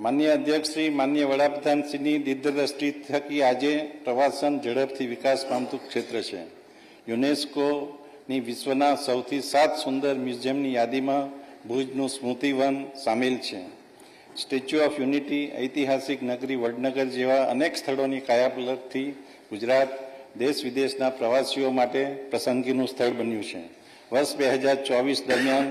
માન્ય અધ્યક્ષ શ્રી, માન્ય વડાપ્રધાન શ્રીની દીર્ઘદ્રષ્ટિ થકી આજે પ્રવાસન ઝડપથી વિકાસ પામતું ક્ષેત્ર છે. યુનેસ્કોની વિશ્વના સૌથી 7 સુંદર મ્યુઝિયમની યાદીમાં ભુજનું સ્મૃતિવન સામેલ છે. સ્ટેચ્યુ ઓફ યુનિટી, ઐતિહાસિક નગરી વડનગર જેવા અનેક સ્થળોની કાયાપલટથી ગુજરાત દેશ વિદેશના પ્રવાસીઓ માટે પસંદગીનું સ્થળ બન્યું છે. વર્ષ 2024 દરમિયાન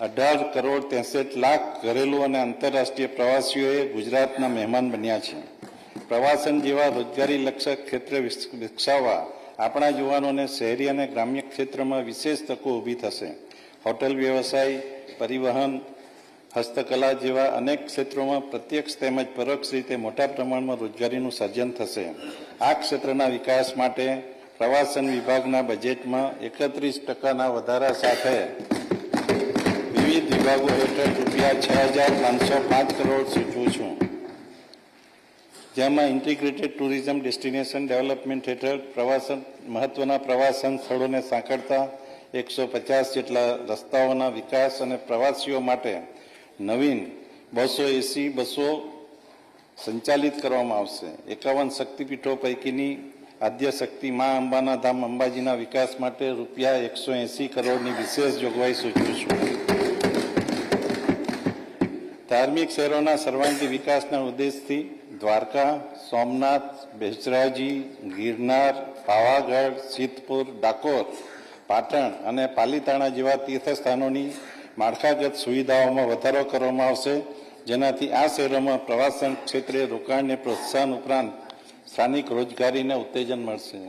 18,63,00,000 ઘરેલું અને આંતરરાષ્ટ્રીય પ્રવાસીઓએ ગુજરાતના મહેમાન બન્યા છે. પ્રવાસન જેવા રોજગારીલક્ષક ક્ષેત્ર વિકસાવવા આપણા યુવાનોને શહેરી અને ગ્રામ્ય ક્ષેત્રમાં વિશેષ તકો ઊભી થશે. હોટલ વ્યવસાય, પરિવહન, હસ્તકલા જેવા અનેક ક્ષેત્રોમાં પ્રત્યક્ષ તેમજ પરોક્ષ રીતે મોટા પ્રમાણમાં રોજગારીનું સર્જન થશે. આ ક્ષેત્રના વિકાસ માટે પ્રવાસન વિભાગના બજેટમાં 31% વધારા સાથે વિવિધ વિભાગો હેઠળ ₹6,505 કરોડ સૂચવું છું. જેમાં ઇન્ટિગ્રેટેડ ટુરિઝમ ડેસ્ટિનેશન ડેવલપમેન્ટ હેઠળ મહત્વના પ્રવાસન સ્થળોને સાંકળતા 150 જેટલા રસ્તાઓના વિકાસ અને પ્રવાસીઓ માટે નવીન 280 બસો સંચાલિત કરવામાં આવશે. 51 શક્તિપીઠો પૈકીની આદ્ય શક્તિ મા અંબાના ધામ અંબાજીના વિકાસ માટે ₹180 કરોડની વિશેષ જોગવાઈ સૂચવું છું. ધાર્મિક શહેરોના સર્વાંગી વિકાસના ઉદ્દેશથી દ્વારકા, સોમનાથ, બેચરાજી, ગિરનાર, પાવાગઢ, સિદ્ધપુર, ડાકોર, પાટણ અને પાલીતાણા જેવા તીર્થસ્થાનોની માળખાગત સુવિધાઓમાં વધારો કરવામાં આવશે, જેનાથી આ શહેરોમાં પ્રવાસન ક્ષેત્રે રોકાણને પ્રોત્સાહન ઉપરાંત સ્થાનિક રોજગારીને ઉત્તેજન મળશે.